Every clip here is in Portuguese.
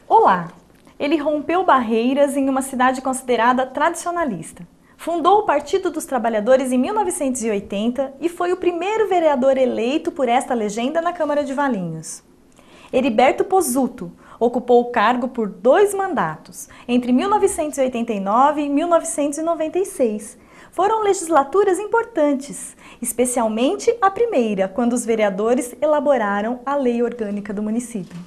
Olá! Ele rompeu barreiras em uma cidade considerada tradicionalista. Fundou o Partido dos Trabalhadores em 1980 e foi o primeiro vereador eleito por esta legenda na Câmara de Valinhos. Heriberto Pozzuto ocupou o cargo por 2 mandatos, entre 1989 e 1996. Foram legislaturas importantes, especialmente a primeira, quando os vereadores elaboraram a Lei Orgânica do município.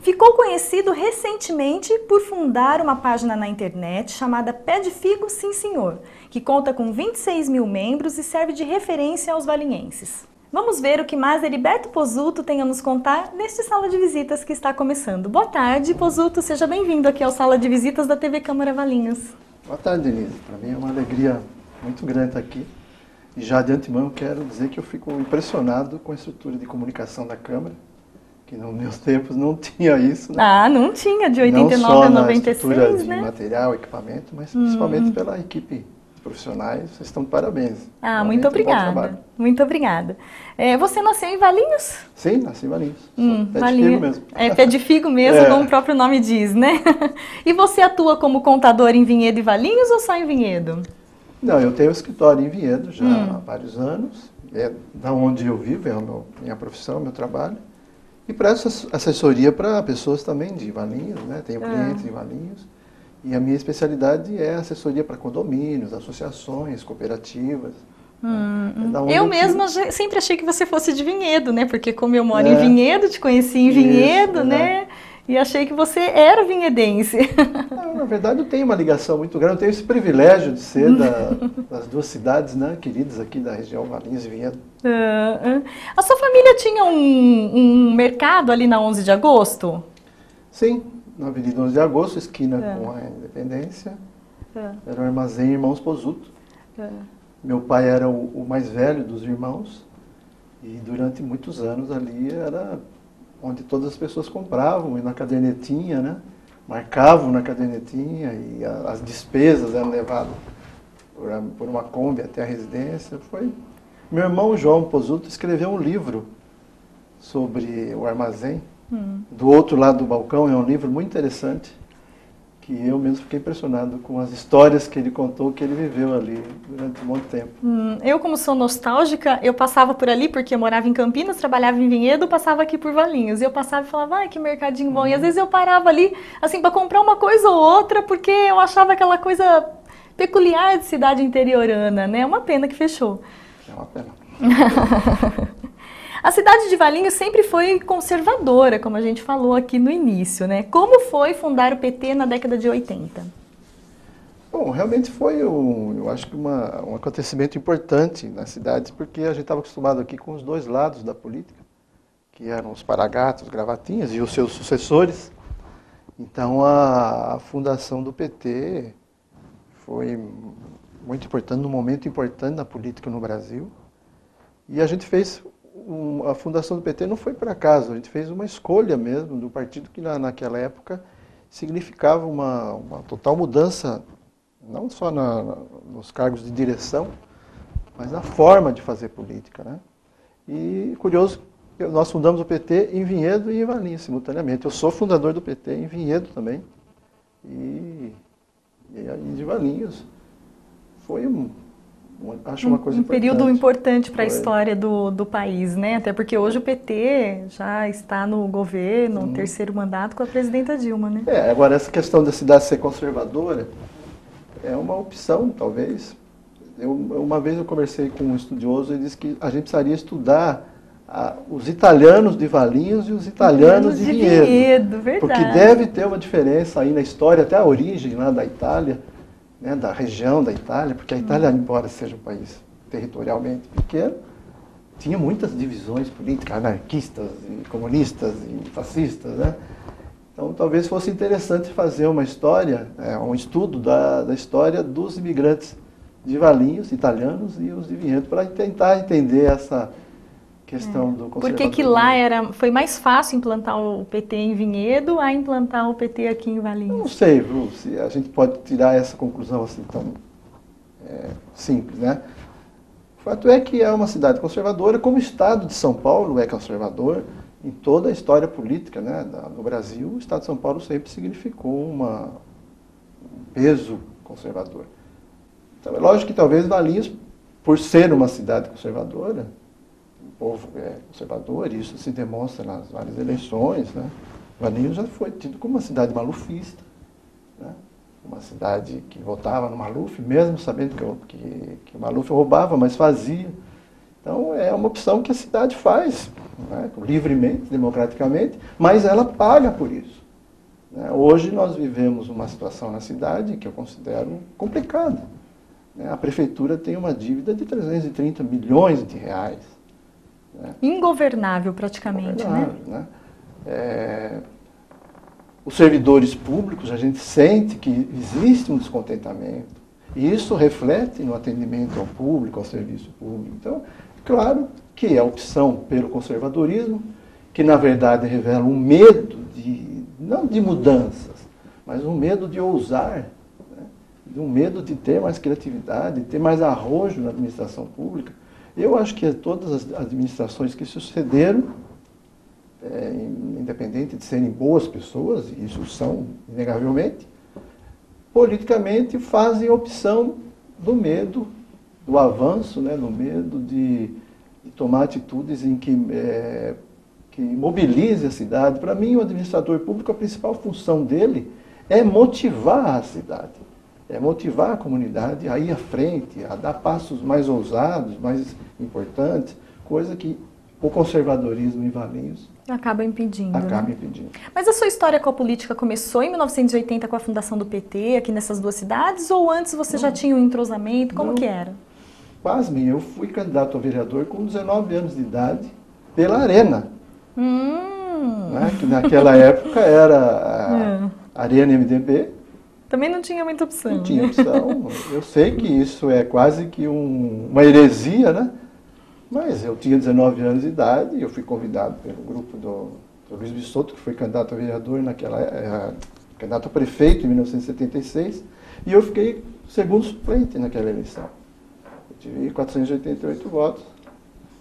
Ficou conhecido recentemente por fundar uma página na internet chamada Pé de Figo Sim Senhor, que conta com 26 mil membros e serve de referência aos valinhenses. Vamos ver o que mais Heriberto Pozzuto tem a nos contar neste Sala de Visitas que está começando. Boa tarde, Pozzuto, seja bem-vindo aqui ao Sala de Visitas da TV Câmara Valinhos. Boa tarde, Denise. Para mim é uma alegria muito grande estar aqui. E já de antemão quero dizer que eu fico impressionado com a estrutura de comunicação da Câmara, que nos meus tempos não tinha isso, né? Ah, não tinha, de 89 a 96, não só na estrutura né? de material, equipamento, mas principalmente pela equipe de profissionais. Vocês estão de parabéns. Ah, muito obrigada. Muito obrigada. Você nasceu em Valinhos? Sim, nasci em Valinhos. Pé Valinhos. de figo mesmo. É, pé de figo mesmo, como o próprio nome diz, né? E você atua como contador em Vinhedo e Valinhos ou só em Vinhedo? Não, eu tenho escritório em Vinhedo já há vários anos. É da onde eu vivo, é a minha profissão, meu trabalho. E presto assessoria para pessoas também de Valinhos, né? Tenho clientes em Valinhos. E a minha especialidade é assessoria para condomínios, associações, cooperativas. Eu mesma sempre achei que você fosse de Vinhedo, né? Porque como eu moro em Vinhedo, te conheci em Vinhedo, né? E achei que você era vinhedense. Não, na verdade, eu tenho uma ligação muito grande. Eu tenho esse privilégio de ser das 2 cidades, né, queridas aqui da região, Valinhos e Vinhedo. A sua família tinha um mercado ali na 11 de agosto? Sim, na Avenida 11 de Agosto, esquina com a Independência. Era o armazém Irmãos Pozzuto. Meu pai era o mais velho dos irmãos. E durante muitos anos ali era onde todas as pessoas compravam, e na cadernetinha, né? Marcavam na cadernetinha e as despesas eram levadas por uma Kombi até a residência. Meu irmão João Pozzuto escreveu um livro sobre o armazém. Do outro lado do balcão, é um livro muito interessante, que eu mesmo fiquei impressionado com as histórias que ele contou, que ele viveu ali durante um monte de tempo. Eu, como sou nostálgica, eu passava por ali, porque eu morava em Campinas, trabalhava em Vinhedo, passava aqui por Valinhos. E eu passava e falava, ai, que mercadinho bom. E às vezes eu parava ali, assim, para comprar uma coisa ou outra, porque eu achava aquela coisa peculiar de cidade interiorana, né? É uma pena que fechou. É uma pena. A cidade de Valinhos sempre foi conservadora, como a gente falou aqui no início, né? Como foi fundar o PT na década de 80? Bom, realmente foi, eu acho que um acontecimento importante na cidade, porque a gente estava acostumado aqui com os 2 lados da política, que eram os Paragatos, Gravatinhas e os seus sucessores. Então, a fundação do PT foi muito importante, num momento importante na política no Brasil. E a gente fez... A fundação do PT não foi por acaso, a gente fez uma escolha mesmo do partido que naquela época significava uma total mudança, não só nos cargos de direção, mas na forma de fazer política, né? E curioso, nós fundamos o PT em Vinhedo e em Valinhos simultaneamente. Eu sou fundador do PT em Vinhedo também, e de Valinhos. Foi acho uma coisa importante. Período importante para a história do país, né? Até porque hoje o PT já está no governo, no 3º mandato com a presidenta Dilma, né? Agora essa questão da cidade ser conservadora é uma opção, talvez. Uma vez eu conversei com um estudioso e disse que a gente precisaria estudar os italianos de Valinhos e os italianos de Vinhedo. Verdade. Porque deve ter uma diferença aí na história, até a origem lá da Itália, né, da região da Itália, porque a Itália, embora seja um país territorialmente pequeno, tinha muitas divisões políticas, anarquistas, e comunistas e fascistas, né? Então talvez fosse interessante fazer uma história, um estudo da história dos imigrantes de Valinhos, italianos, e os de Vinhedo, para tentar entender essa questão do Por conservadorismo. que lá foi mais fácil implantar o PT em Vinhedo a implantar o PT aqui em Valinhos? Não sei, viu, se a gente pode tirar essa conclusão assim tão simples, né? O fato é que é uma cidade conservadora, como o estado de São Paulo é conservador, em toda a história política, né, do Brasil, o estado de São Paulo sempre significou um peso conservador. Então é lógico que talvez Valinhos, por ser uma cidade conservadora, o povo é conservador, e isso se demonstra nas várias eleições, né? Valinhos já foi tido como uma cidade malufista, né? Uma cidade que votava no Maluf, mesmo sabendo que o Maluf roubava, mas fazia. Então é uma opção que a cidade faz, né? Livremente, democraticamente, mas ela paga por isso, né? Hoje nós vivemos uma situação na cidade que eu considero complicada, né? A prefeitura tem uma dívida de 330 milhões de reais. Né? Ingovernável praticamente, né? Os servidores públicos, a gente sente que existe um descontentamento, e isso reflete no atendimento ao público, ao serviço público. Então, claro que a opção pelo conservadorismo, que na verdade revela um medo não de mudanças, mas um medo de ousar, né? Um medo de ter mais criatividade, de ter mais arrojo na administração pública. Eu acho que todas as administrações que sucederam, independente de serem boas pessoas, e isso são, inegavelmente, politicamente fazem opção do medo, do avanço, né, do medo de tomar atitudes em que mobilize a cidade. Para mim, o administrador público, a principal função dele é motivar a cidade, é motivar a comunidade a ir à frente, a dar passos mais ousados, mais importantes, coisa que o conservadorismo em Valinhos acaba impedindo. Mas a sua história com a política começou em 1980 com a fundação do PT, aqui nessas duas cidades, ou antes você já tinha um entrosamento? Como que era? Pasmem, eu fui candidato a vereador com 19 anos de idade pela Arena. Né, que naquela época era a Arena MDB. Também não tinha muita opção. Não tinha opção. Eu sei que isso é quase que uma heresia, né? Mas eu tinha 19 anos de idade e eu fui convidado pelo grupo do Luiz Bisotto, que foi candidato a vereador candidato a prefeito em 1976, e eu fiquei segundo suplente naquela eleição. Eu tive 488 votos.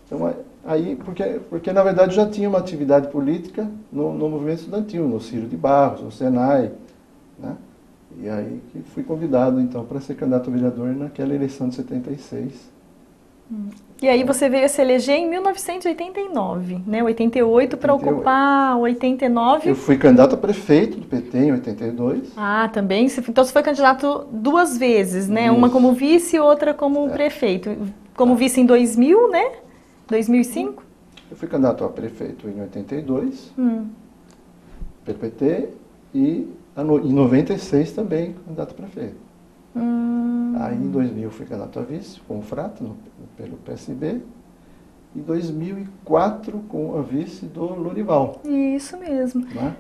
Então, aí, porque na verdade já tinha uma atividade política no movimento estudantil, no Ciro de Barros, no Senai, né? E aí que fui convidado então para ser candidato a vereador naquela eleição de 76. E aí você veio a se eleger em 1989, né? 88 para ocupar 89. Eu fui candidato a prefeito do PT em 82. Ah, também? Então você foi candidato duas vezes, né? Isso. Uma como vice e outra como prefeito. Como vice em 2000, né? 2005? Eu fui candidato a prefeito em 82, pelo PT, e em 96 também candidato a prefeito. Aí em 2000 fui candidato a vice com o Frata, pelo PSB, e em 2004 com a vice do Lorival. Isso mesmo. Né?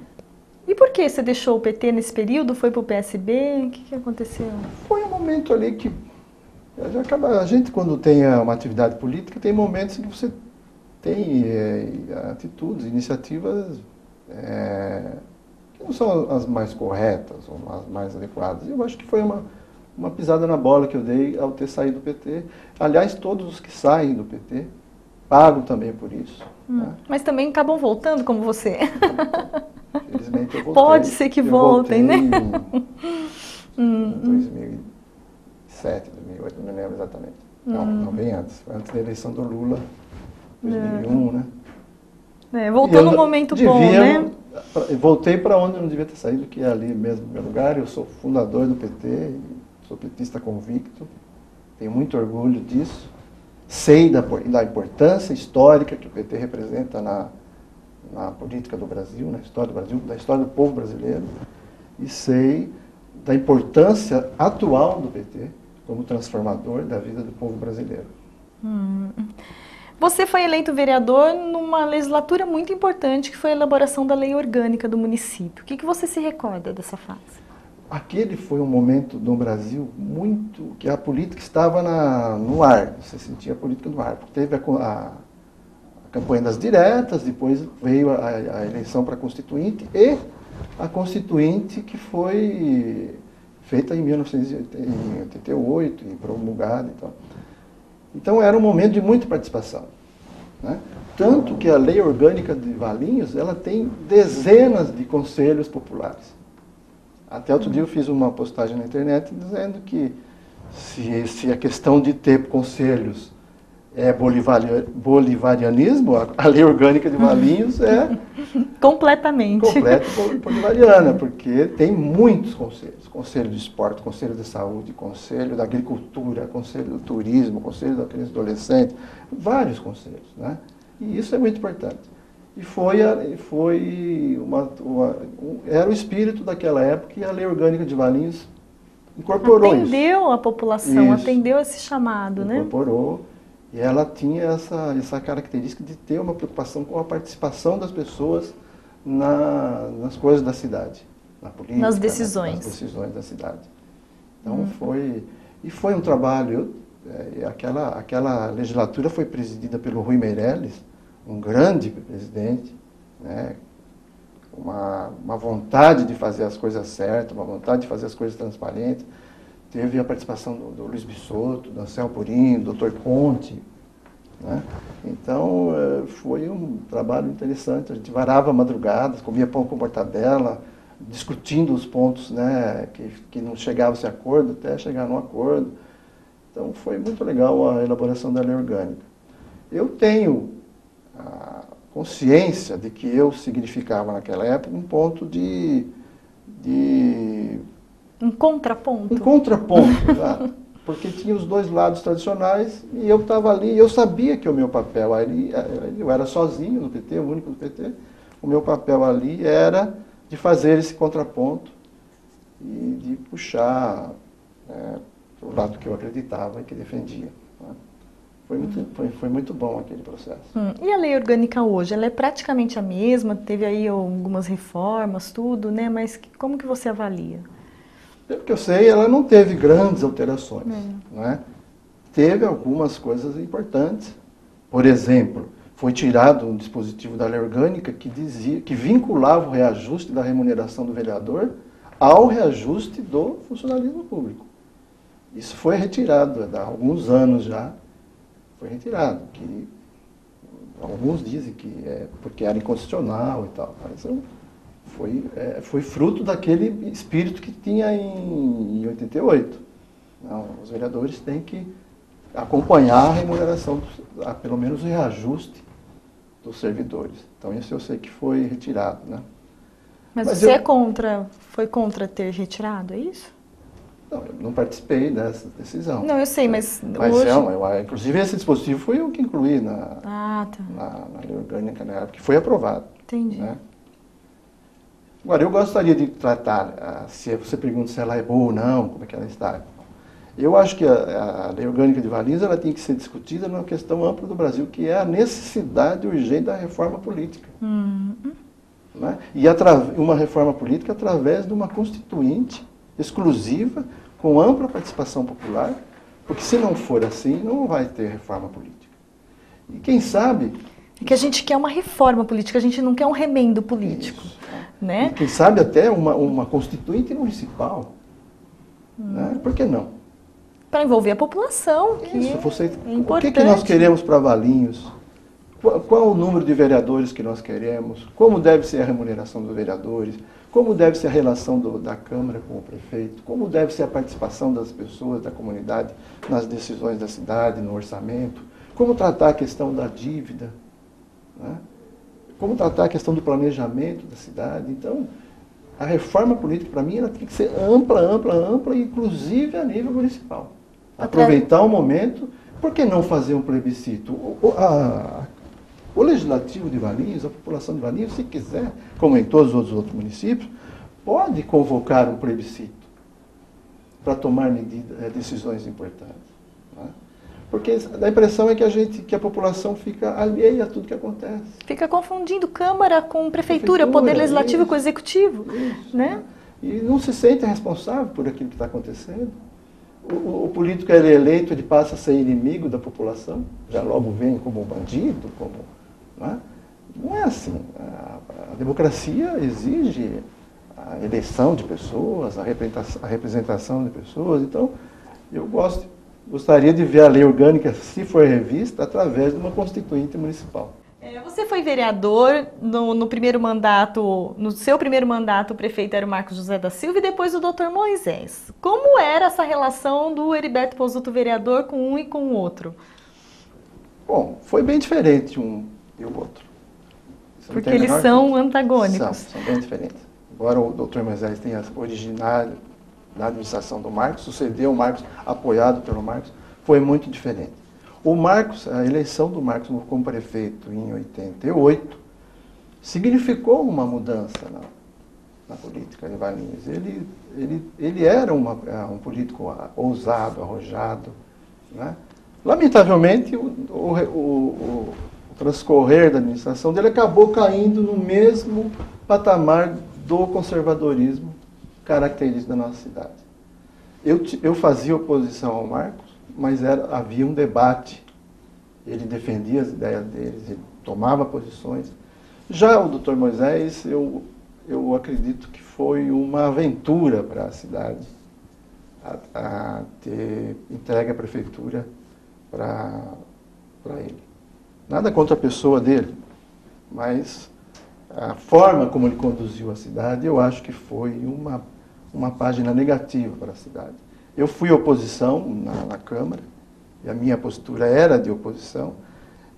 E por que você deixou o PT nesse período? Foi para o PSB? O que aconteceu? Foi um momento ali que a gente, quando tem uma atividade política, tem momentos em que você tem atitudes, iniciativas que não são as mais corretas ou as mais adequadas. Eu acho que foi uma pisada na bola que eu dei ao ter saído do PT. Aliás, todos os que saem do PT pagam também por isso. Né? Mas também acabam voltando como você. Infelizmente eu voltei. Pode ser que voltem, né? Em 2007, 2008, não me lembro exatamente. Não, bem antes. Foi antes da eleição do Lula, 2001, né? Voltou num momento bom, né? Voltei para onde eu não devia ter saído, que é ali mesmo no meu lugar. Eu sou fundador do PT, sou petista convicto, tenho muito orgulho disso. Sei da importância histórica que o PT representa na política do Brasil, na história do Brasil, da história do povo brasileiro, e sei da importância atual do PT como transformador da vida do povo brasileiro. Você foi eleito vereador numa legislatura muito importante, que foi a elaboração da lei orgânica do município. O que você se recorda dessa fase? Aquele foi um momento no Brasil que a política estava no ar, você sentia a política no ar. Teve a campanha das diretas, depois veio a eleição para a Constituinte e a Constituinte que foi feita em 1988 e promulgada e tal. Então era um momento de muita participação, né? Tanto que a Lei Orgânica de Valinhos, ela tem dezenas de conselhos populares. Até outro dia eu fiz uma postagem na internet dizendo que se a questão de ter conselhos é bolivarianismo, a Lei Orgânica de Valinhos é completamente bolivariana, porque tem muitos conselhos. Conselho de Esporte, Conselho de Saúde, Conselho da Agricultura, Conselho do Turismo, Conselho da Criança e Adolescente, vários conselhos, né? E isso é muito importante. E era o espírito daquela época e a Lei Orgânica de Valinhos incorporou isso. Atendeu a população, atendeu esse chamado, né? Incorporou. E ela tinha essa característica de ter uma preocupação com a participação das pessoas nas coisas da cidade, na política, nas decisões. Nas decisões da cidade. Então foi um trabalho. Aquela legislatura foi presidida pelo Rui Meirelles, um grande presidente, né? Uma vontade de fazer as coisas certas, uma vontade de fazer as coisas transparentes. Teve a participação do Luiz Bissotto, do Anselmo Purinho, do Dr. Conte, né? Então, foi um trabalho interessante. A gente varava madrugadas, comia pão com mortadela, discutindo os pontos, né, que não chegava-se a acordo, até chegar num acordo. Então, foi muito legal a elaboração da lei orgânica. Eu tenho a consciência de que eu significava, naquela época, um ponto de um contraponto. Um contraponto, exato. Porque tinha os dois lados tradicionais e eu estava ali, e eu sabia que o meu papel ali, eu era sozinho no PT, o único do PT, o meu papel ali era de fazer esse contraponto e de puxar para o lado que eu acreditava e que defendia, né? Foi muito bom aquele processo. E a lei orgânica hoje? Ela é praticamente a mesma, teve aí algumas reformas, tudo, né? Mas como que você avalia? Pelo que eu sei, ela não teve grandes alterações, né? Teve algumas coisas importantes. Por exemplo, foi tirado um dispositivo da lei orgânica que vinculava o reajuste da remuneração do vereador ao reajuste do funcionalismo público. Isso foi retirado, há alguns anos já foi retirado, que alguns dizem que é porque era inconstitucional e tal, mas foi fruto daquele espírito que tinha em 88. Não, os vereadores têm que acompanhar a remuneração, pelo menos o reajuste dos servidores. Então isso eu sei que foi retirado, né? Mas você foi contra ter retirado, é isso? Não, eu não participei dessa decisão. Não, eu sei, mas hoje... inclusive esse dispositivo foi eu que incluí na lei orgânica, na época, que foi aprovado. Entendi. Né? Agora, eu gostaria de tratar, se você pergunta se ela é boa ou não, como é que ela está. Eu acho que a lei orgânica de Valinhos ela tem que ser discutida numa questão ampla do Brasil, que é a necessidade urgente da reforma política. Né? E uma reforma política através de uma constituinte exclusiva, com ampla participação popular, porque se não for assim, não vai ter reforma política. E quem sabe... É que a gente quer uma reforma política, a gente não quer um remendo político. Isso, né? E quem sabe até uma constituinte municipal. Né? Por que não? Para envolver a população. Isso, é importante. O que nós queremos para Valinhos? Qual o número de vereadores que nós queremos? Como deve ser a remuneração dos vereadores? Como deve ser a relação da Câmara com o prefeito? Como deve ser a participação das pessoas, da comunidade, nas decisões da cidade, no orçamento? Como tratar a questão da dívida? Né? Como tratar a questão do planejamento da cidade? Então, a reforma política, para mim, ela tem que ser ampla, inclusive a nível municipal. Aproveitar o momento, por que não fazer um plebiscito? O legislativo de Valinhos, a população de Valinhos, se quiser, como em todos os outros municípios, pode convocar um plebiscito para tomar decisões importantes. Né? Porque a impressão é que a população fica alheia a tudo que acontece. Fica confundindo Câmara com Prefeitura, Poder Legislativo com Executivo. Isso, né? E não se sente responsável por aquilo que está acontecendo. O político, ele é eleito, ele passa a ser inimigo da população, já logo vem como bandido, como Não é, não é assim. A democracia exige a eleição de pessoas, a representação de pessoas. Então, eu gostaria de ver a lei orgânica, se for revista, através de uma constituinte municipal. Você foi vereador no primeiro mandato, no seu primeiro mandato o prefeito era o Marcos José da Silva e depois o Dr. Moisés. Como era essa relação do Heriberto Pozzuto vereador com um e com o outro? Bom, foi bem diferente um e o outro. Porque eles são antagônicos. São bem diferentes. Embora o Dr. Moisés tenha originário da administração do Marcos, sucedeu o Marcos, apoiado pelo Marcos, foi muito diferente. O Marcos, a eleição do Marcos como prefeito em 88, significou uma mudança na política de Valinhos. Ele era um político ousado, arrojado, né? Lamentavelmente, o transcorrer da administração dele acabou caindo no mesmo patamar do conservadorismo característico da nossa cidade. Eu fazia oposição ao Marcos, mas havia um debate. Ele defendia as ideias deles, ele tomava posições. Já o Dr. Moisés, eu acredito que foi uma aventura para a cidade a ter entregue a prefeitura para ele. Nada contra a pessoa dele, mas a forma como ele conduziu a cidade, eu acho que foi uma página negativa para a cidade. Eu fui oposição na Câmara, e a minha postura era de oposição,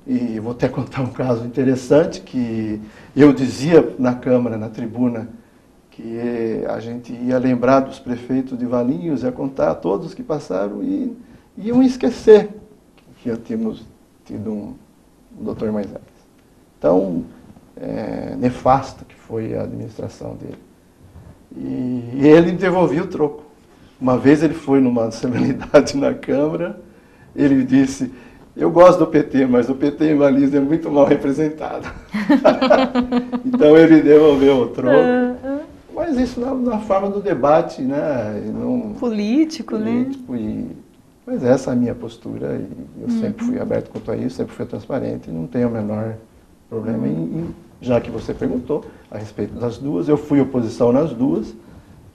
e vou até contar um caso interessante, que eu dizia na Câmara, na tribuna, que a gente ia lembrar dos prefeitos de Valinhos, ia contar todos os que passaram e iam esquecer que tínhamos tido um Dr. Moisés. Então, nefasta que foi a administração dele. E ele devolvia o troco. Uma vez ele foi numa solenidade na Câmara, ele disse, eu gosto do PT, mas o PT em Valinhos é muito mal representado. Então ele devolveu o troco. Mas isso na forma do debate, né? Político, né? Mas essa é a minha postura, e eu sempre fui aberto quanto a isso, sempre fui transparente, e não tenho o menor problema já que você perguntou a respeito das duas, eu fui oposição nas duas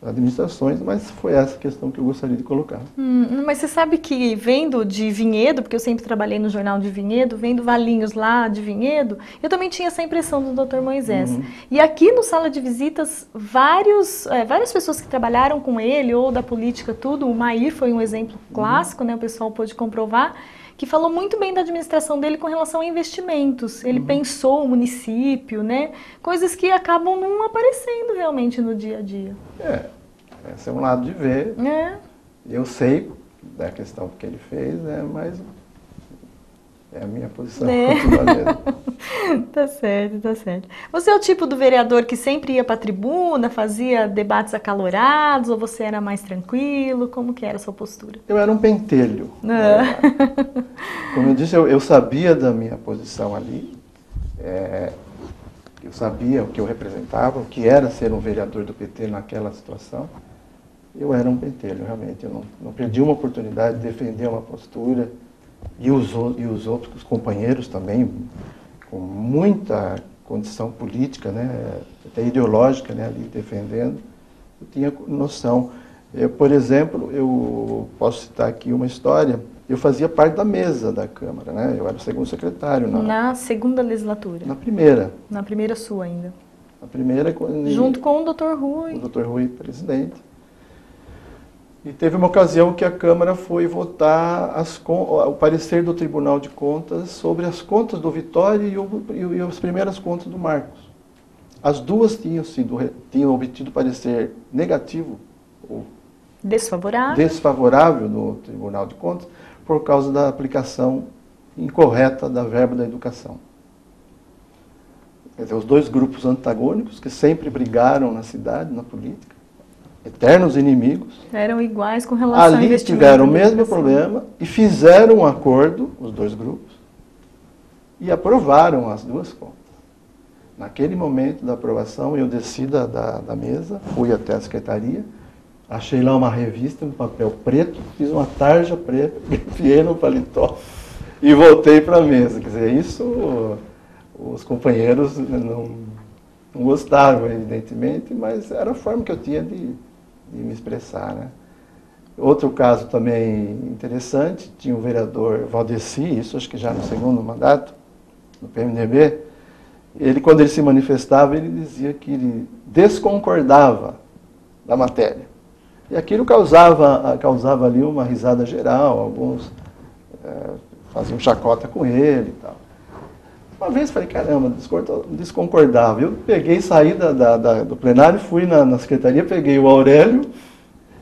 administrações, mas foi essa questão que eu gostaria de colocar. Mas você sabe que vendo de Vinhedo, porque eu sempre trabalhei no jornal de Vinhedo, vendo Valinhos lá de Vinhedo, eu também tinha essa impressão do Dr. Moisés. E aqui no Sala de Visitas, várias pessoas que trabalharam com ele, ou da política tudo, o Mair foi um exemplo clássico, né, o pessoal pôde comprovar, que falou muito bem da administração dele com relação a investimentos. Ele pensou o município, né? Coisas que acabam não aparecendo realmente no dia a dia. Esse é um lado de ver. Eu sei da questão que ele fez, né? Mas é a minha posição. Tá certo, tá certo. Você é o tipo do vereador que sempre ia para a tribuna, fazia debates acalorados, ou você era mais tranquilo? Como que era a sua postura? Eu era um pentelho. Como eu disse, eu sabia da minha posição ali, eu sabia o que eu representava, o que era ser um vereador do PT naquela situação. Eu era um pentelho, realmente. Eu não perdi uma oportunidade de defender uma postura, e os outros companheiros também, com muita condição política, né, até ideológica, né, ali defendendo, eu tinha noção. Por exemplo, eu posso citar aqui uma história, eu fazia parte da mesa da Câmara, né, eu era o segundo secretário. Na segunda legislatura? Na primeira. Na primeira sua ainda? Na primeira. Junto com o Dr. Rui. O Dr. Rui, presidente. E teve uma ocasião que a Câmara foi votar o parecer do Tribunal de Contas sobre as contas do Vitória e as primeiras contas do Marcos. As duas tinham obtido parecer negativo, ou desfavorável do Tribunal de Contas, por causa da aplicação incorreta da verba da educação. Quer dizer, os dois grupos antagônicos que sempre brigaram na cidade, na política, eternos inimigos. Eram iguais com relação a investimento. Ali tiveram o mesmo problema e fizeram um acordo, os dois grupos, e aprovaram as duas contas. Naquele momento da aprovação, eu desci da mesa, fui até a secretaria, achei lá uma revista, um papel preto, fiz uma tarja preta, enfiei no paletó e voltei para a mesa. Quer dizer, isso, os companheiros não gostavam, evidentemente, mas era a forma que eu tinha de me expressar, né? Outro caso também interessante, tinha o vereador Valdeci, isso acho que já no segundo mandato, no PMDB, quando ele se manifestava, ele dizia que ele desconcordava da matéria. E aquilo causava ali uma risada geral, alguns faziam chacota com ele e tal. Uma vez falei, caramba, desconcordava. Eu peguei, saí do plenário, fui na secretaria, peguei o Aurélio,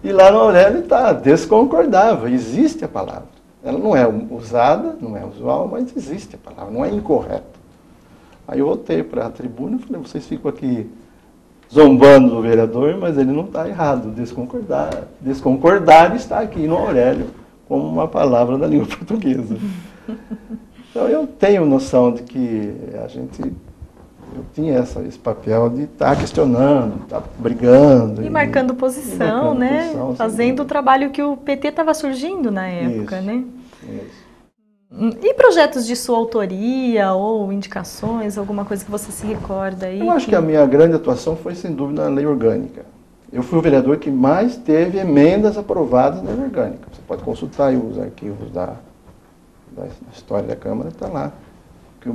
e lá no Aurélio está, desconcordava. Existe a palavra. Ela não é usada, não é usual, mas existe a palavra, não é incorreta. Aí eu voltei para a tribuna e falei, vocês ficam aqui zombando do vereador, mas ele não está errado. Desconcordar está aqui no Aurélio como uma palavra da língua portuguesa. Então eu tenho noção de que eu tinha esse papel de estar questionando, estar brigando. E marcando posição, né? Fazendo o trabalho que o PT estava surgindo na época, isso, né? Isso. E projetos de sua autoria ou indicações, alguma coisa que você se recorda aí? Eu acho que a minha grande atuação foi, sem dúvida, na lei orgânica. Eu fui o vereador que mais teve emendas aprovadas na lei orgânica. Você pode consultar aí os arquivos da história da Câmara, está lá. Que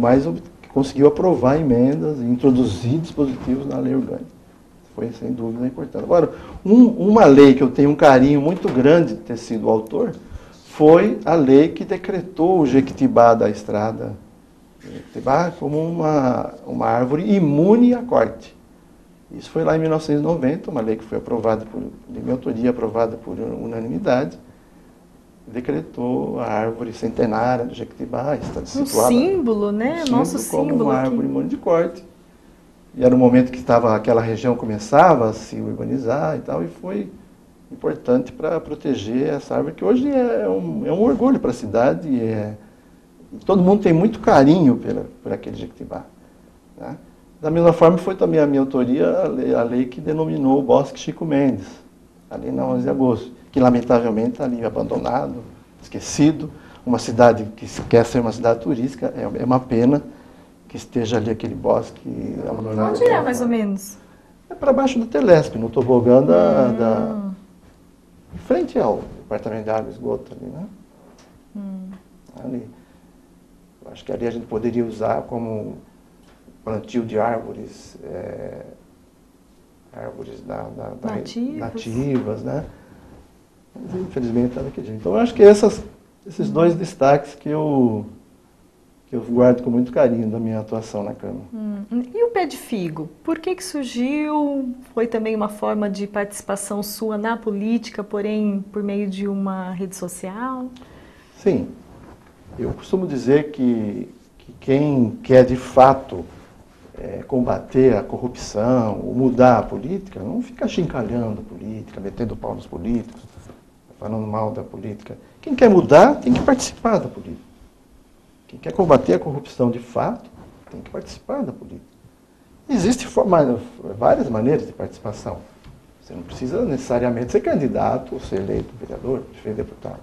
conseguiu aprovar emendas e introduzir dispositivos na lei orgânica. Foi, sem dúvida, importante. Agora, uma lei que eu tenho um carinho muito grande de ter sido autor foi a lei que decretou o jequitibá da estrada. Jequitibá como uma árvore imune a corte. Isso foi lá em 1990, uma lei que foi aprovada, de minha autoria, aprovada por unanimidade. Decretou a árvore centenária do jequitibá, está situada... Um símbolo, né? Nosso símbolo como uma árvore imune de corte. E era um momento que aquela região começava a se urbanizar e tal, e foi importante para proteger essa árvore, que hoje é um orgulho para a cidade, todo mundo tem muito carinho por aquele jequitibá, né? Da mesma forma, foi também a minha autoria a lei que denominou o Bosque Chico Mendes, ali na 11 de agosto, que lamentavelmente está ali abandonado, esquecido, uma cidade que quer ser uma cidade turística, é uma pena que esteja ali aquele bosque abandonado. Onde é, mais ou menos? É para baixo do Telespe, no tobogã em frente ao departamento de água e esgoto ali, né? Ali. Eu acho que ali a gente poderia usar como plantio de árvores, árvores nativas, né? Mas, infelizmente está daquele jeito. Então eu acho que esses dois destaques que eu guardo com muito carinho da minha atuação na Câmara. E o Pé de Figo? Por que surgiu? Foi também uma forma de participação sua na política, porém por meio de uma rede social? Sim. Eu costumo dizer que quem quer de fato combater a corrupção, ou mudar a política, não fica chincalhando a política, metendo pau nos políticos, falando mal da política. Quem quer mudar tem que participar da política. Quem quer combater a corrupção de fato, tem que participar da política. Existem várias maneiras de participação. Você não precisa necessariamente ser candidato, ou ser eleito vereador, ser deputado.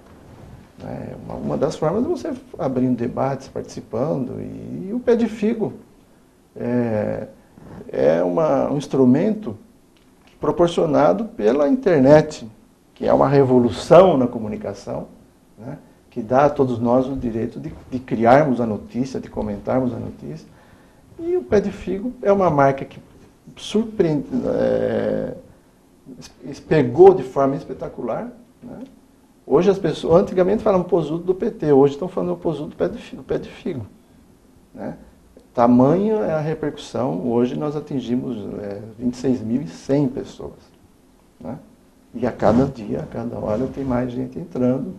Uma das formas é você abrindo debates, participando. E o Pé de Figo é um instrumento proporcionado pela internet, que é uma revolução na comunicação, né? Que dá a todos nós o direito de criarmos a notícia, de comentarmos a notícia. E o Pé de Figo é uma marca que pegou de forma espetacular, né? Hoje as pessoas, antigamente falavam posudo do PT, hoje estão falando posudo do Pé de Figo, né? Tamanha é a repercussão, hoje nós atingimos 26.100 pessoas, né? E a cada dia, a cada hora tem mais gente entrando.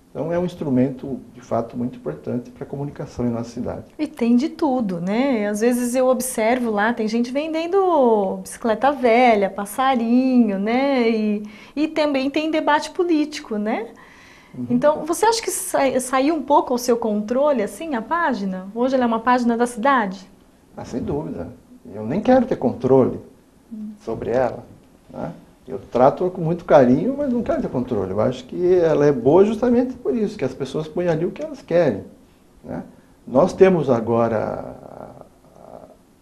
Então é um instrumento, de fato, muito importante para a comunicação em nossa cidade. E tem de tudo, né? Às vezes eu observo lá, tem gente vendendo bicicleta velha, passarinho, né? E também tem debate político, né? Então, você acha que saiu um pouco ao seu controle, assim, a página? Hoje ela é uma página da cidade? Sem dúvida. Eu nem quero ter controle sobre ela, né? Eu trato com muito carinho, mas não quero ter controle. Eu acho que ela é boa justamente por isso, que as pessoas põem ali o que elas querem, né? Nós temos agora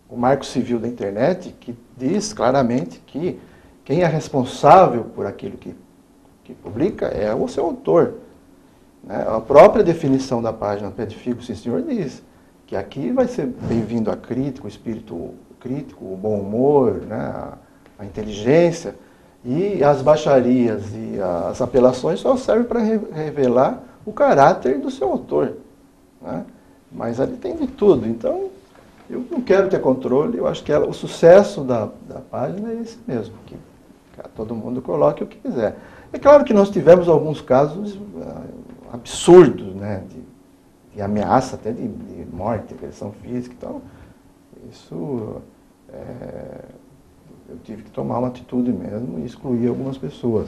o Marco Civil da Internet, que diz claramente que quem é responsável por aquilo que publica é o seu autor. Né? A própria definição da página Pé de Figo, sim senhor, diz que aqui vai ser bem-vindo a crítico, o espírito crítico, o bom humor, né? A inteligência, e as baixarias e as apelações só servem para revelar o caráter do seu autor. Né? Mas ali tem de tudo, então eu não quero ter controle, eu acho que o sucesso da página é esse mesmo, que todo mundo coloque o que quiser. É claro que nós tivemos alguns casos absurdos, né, de ameaça, até de morte, agressão física, então isso eu tive que tomar uma atitude mesmo e excluir algumas pessoas.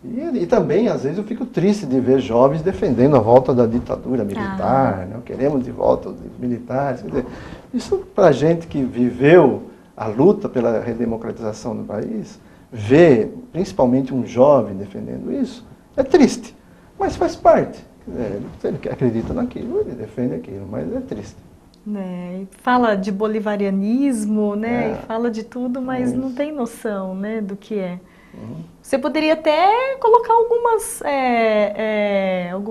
E também, às vezes, eu fico triste de ver jovens defendendo a volta da ditadura militar, né? Queremos de volta os militares. Quer dizer, isso, para a gente que viveu a luta pela redemocratização do país, ver principalmente um jovem defendendo isso, é triste, mas faz parte. Se ele acredita naquilo, ele defende aquilo, mas é triste. E fala de bolivarianismo, né? E fala de tudo, mas não tem noção, né, do que é. Você poderia até colocar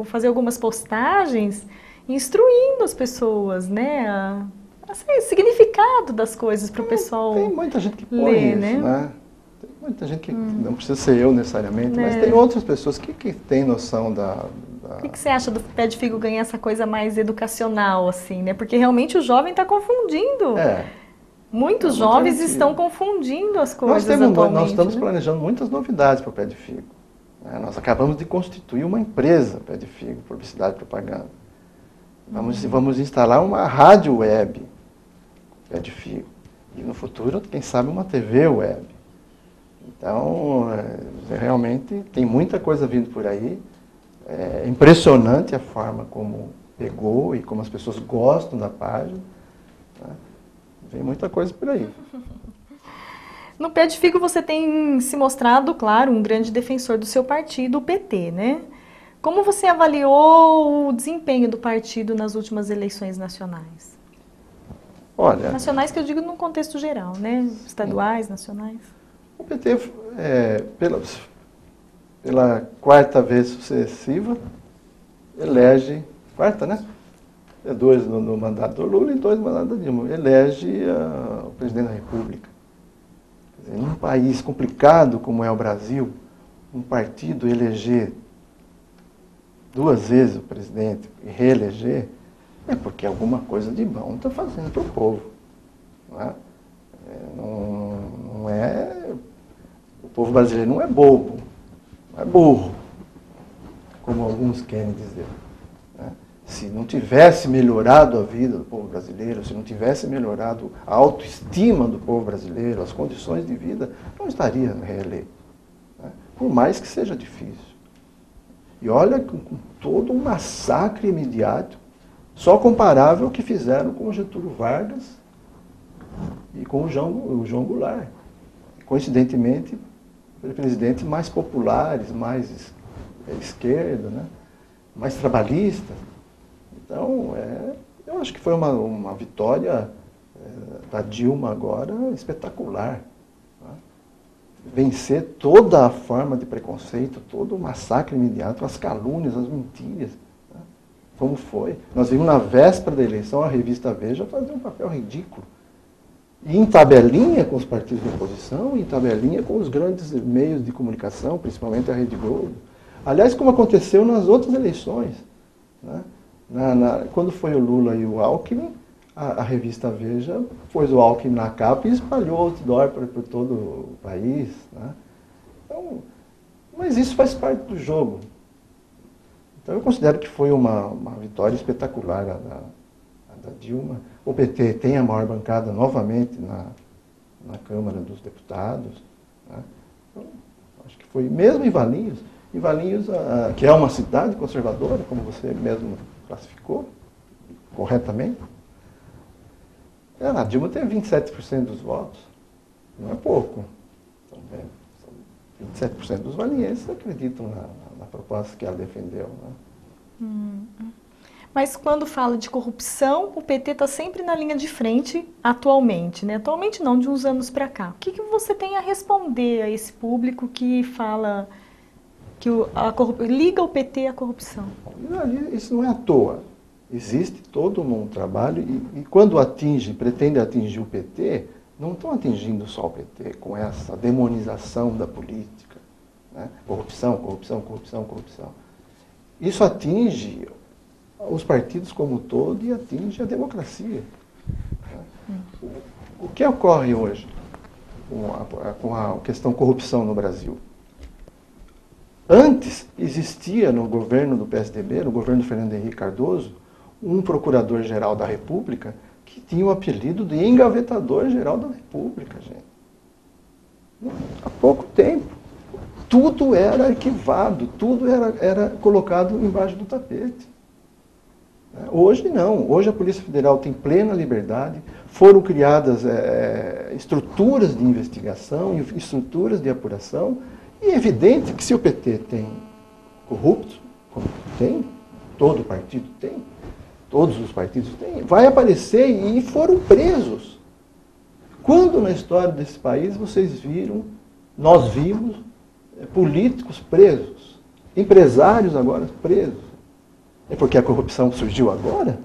fazer algumas postagens instruindo as pessoas, né? O significado das coisas para o pessoal ler, tem muita gente que põe isso, né? Tem muita gente que, não precisa ser eu necessariamente, mas tem outras pessoas que têm noção da... O que você acha do Pé de Figo ganhar essa coisa mais educacional, assim, né? Porque realmente o jovem está confundindo. Muitos jovens estão confundindo as coisas atualmente. Nós estamos planejando muitas novidades para o Pé de Figo. Nós acabamos de constituir uma empresa, Pé de Figo, publicidade e propaganda. Vamos instalar uma rádio web, Pé de Figo. E no futuro, quem sabe, uma TV web. Então, realmente, tem muita coisa vindo por aí. É impressionante a forma como pegou e como as pessoas gostam da página. Né? Vem muita coisa por aí. No Pé de Figo você tem se mostrado, claro, um grande defensor do seu partido, o PT, né? Como você avaliou o desempenho do partido nas últimas eleições nacionais? Olha... Nacionais que eu digo num contexto geral, né? Estaduais, nacionais. O PT, pela quarta vez sucessiva, elege, quarta, né? 2 no mandato do Lula e 2 no mandato da Dilma, elege o presidente da República. Quer dizer, num país complicado como é o Brasil, um partido eleger 2 vezes o presidente e reeleger, é porque alguma coisa de bom está fazendo para o povo. Não é? O povo brasileiro não é bobo, não é burro, como alguns querem dizer. Né? Se não tivesse melhorado a vida do povo brasileiro, se não tivesse melhorado a autoestima do povo brasileiro, as condições de vida, não estaria reeleito. Né? Por mais que seja difícil. E olha, com todo um massacre midiático, só comparável ao que fizeram com o Getúlio Vargas e com o João Goulart. Coincidentemente, presidentes mais populares, mais esquerda, né? Mais trabalhistas. Então, eu acho que foi uma vitória da Dilma agora espetacular. Né? Vencer toda a forma de preconceito, todo o massacre imediato, as calúnias, as mentiras. Né? Como foi? Nós vimos na véspera da eleição a revista Veja fazer um papel ridículo. E em tabelinha com os partidos de oposição, em tabelinha com os grandes meios de comunicação, principalmente a Rede Globo. Aliás, como aconteceu nas outras eleições. Né? Quando foi o Lula e o Alckmin, a revista Veja pôs o Alckmin na capa e espalhou outdoor por todo o país. Né? Então, mas isso faz parte do jogo. Então eu considero que foi uma vitória espetacular a da Dilma. O PT tem a maior bancada novamente na Câmara dos Deputados. Né? Então, acho que foi mesmo em Valinhos, que é uma cidade conservadora, como você mesmo classificou corretamente. A Dilma teve 27% dos votos, não é pouco. São 27% dos valinhenses acreditam na proposta que ela defendeu. Né? Mas quando fala de corrupção, o PT está sempre na linha de frente atualmente, né? Atualmente não, de uns anos para cá. O que você tem a responder a esse público que fala que liga o PT à corrupção? Isso não é à toa. Existe todo um trabalho e quando pretende atingir o PT, não estão atingindo só o PT com essa demonização da política, né? Corrupção, corrupção, corrupção, corrupção. Isso atinge os partidos como um todo e atinge a democracia. O que ocorre hoje com a questão corrupção no Brasil? Antes existia no governo do PSDB, no governo do Fernando Henrique Cardoso, um procurador-geral da República que tinha o apelido de engavetador-geral da República, gente. Há pouco tempo. Tudo era arquivado, tudo era colocado embaixo do tapete. Hoje não. Hoje a Polícia Federal tem plena liberdade, foram criadas estruturas de investigação, estruturas de apuração, e é evidente que se o PT tem corruptos, como tem, todo partido tem, todos os partidos têm, vai aparecer e foram presos. Quando na história desse país nós vimos políticos presos, empresários agora presos? É porque a corrupção surgiu agora?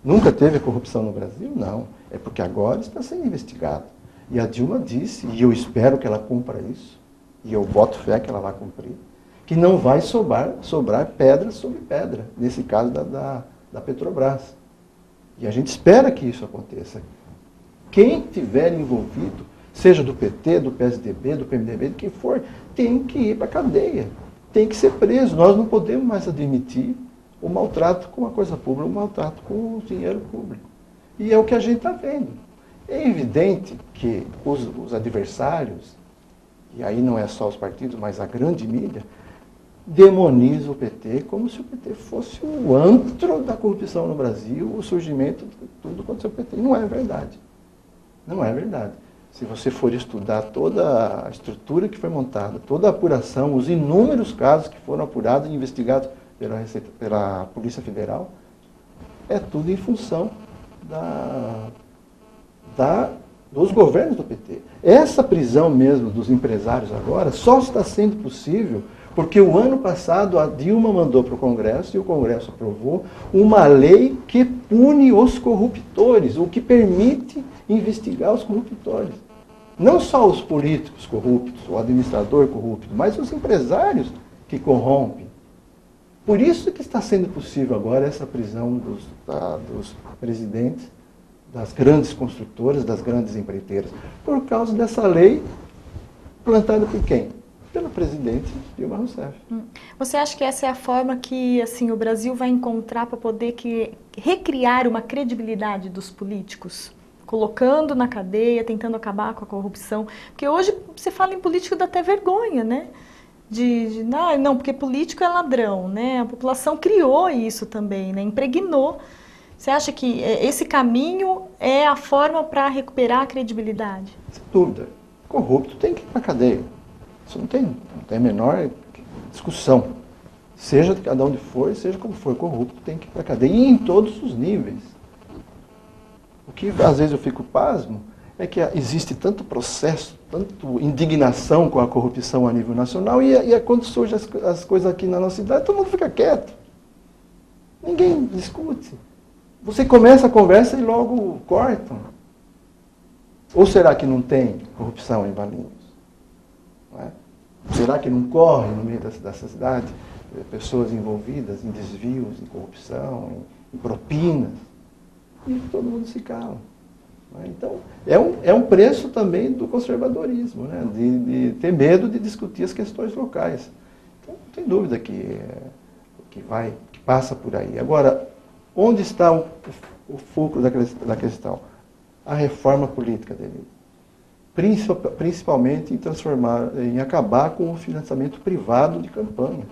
Nunca teve corrupção no Brasil? Não. É porque agora está sendo investigado. E a Dilma disse, e eu espero que ela cumpra isso, e eu boto fé que ela vai cumprir, que não vai sobrar pedra sobre pedra, nesse caso da Petrobras. E a gente espera que isso aconteça. Quem tiver envolvido, seja do PT, do PSDB, do PMDB, de quem for, tem que ir para a cadeia, tem que ser preso. Nós não podemos mais admitir o maltrato com a coisa pública, o maltrato com o dinheiro público. E é o que a gente está vendo. É evidente que os adversários, e aí não é só os partidos, mas a grande mídia, demoniza o PT como se o PT fosse o antro da corrupção no Brasil, o surgimento de tudo contra o PT. Não é verdade. Não é verdade. Se você for estudar toda a estrutura que foi montada, toda a apuração, os inúmeros casos que foram apurados e investigados pela Polícia Federal, é tudo em função dos governos do PT. Essa prisão mesmo dos empresários agora só está sendo possível porque o ano passado a Dilma mandou para o Congresso e o Congresso aprovou uma lei que pune os corruptores, o que permite investigar os corruptores. Não só os políticos corruptos, o administrador corrupto, mas os empresários que corrompem. Por isso que está sendo possível agora essa prisão dos presidentes das grandes construtoras, das grandes empreiteiras, por causa dessa lei plantada por quem? Pelo presidente Dilma Rousseff. Você acha que essa é a forma que assim, o Brasil vai encontrar para poder recriar uma credibilidade dos políticos? Colocando na cadeia, tentando acabar com a corrupção. Porque hoje você fala em político dá até vergonha, né? Não, porque político é ladrão, né? A população criou isso também, né? Impregnou. Você acha que esse caminho é a forma para recuperar a credibilidade? Sem dúvida. Corrupto tem que ir para a cadeia. Isso não tem a menor discussão. Seja de cada onde for, seja como for, corrupto tem que ir para a cadeia. E em todos os níveis. O que às vezes eu fico pasmo é que existe tanto processo, tanto indignação com a corrupção a nível nacional e quando surgem as coisas aqui na nossa cidade, todo mundo fica quieto. Ninguém discute. Você começa a conversa e logo cortam. Ou será que não tem corrupção em Valinhos? Não é? Será que não corre no meio dessa cidade pessoas envolvidas em desvios, em corrupção, em propinas? E todo mundo se cala. Então, é um preço também do conservadorismo, né? de ter medo de discutir as questões locais. Então, não tem dúvida que passa por aí. Agora, onde está o fulcro da questão? A reforma política dele. Principalmente em acabar com o financiamento privado de campanha.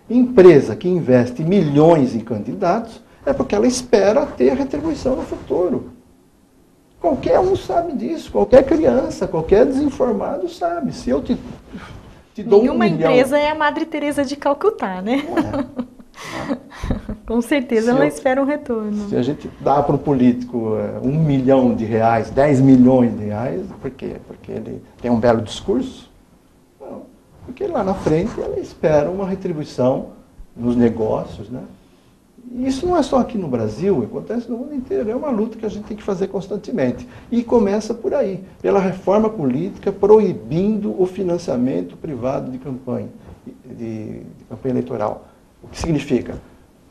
Empresa que investe milhões em candidatos é porque ela espera ter retribuição no futuro. Qualquer um sabe disso, qualquer criança, qualquer desinformado sabe. Se eu te dou Nenhuma empresa é a Madre Teresa de Calcutá, né? Não é. Com certeza ela espera um retorno. Se a gente dá para um político R$1 milhão, 10 milhões de reais, por quê? Porque ele tem um belo discurso? Não, porque lá na frente ela espera uma retribuição nos negócios, né? E isso não é só aqui no Brasil, acontece no mundo inteiro. É uma luta que a gente tem que fazer constantemente. E começa por aí, pela reforma política, proibindo o financiamento privado de campanha eleitoral. O que significa?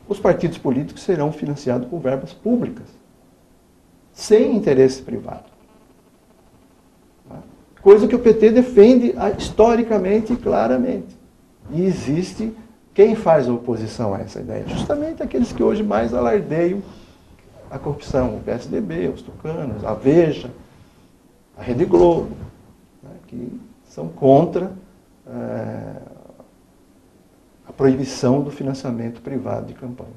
Os partidos políticos serão financiados com verbas públicas, sem interesse privado. Coisa que o PT defende historicamente e claramente. E existe quem faz a oposição a essa ideia? Justamente aqueles que hoje mais alardeiam a corrupção, o PSDB, os tucanos, a Veja, a Rede Globo, né, que são contra a proibição do financiamento privado de campanha.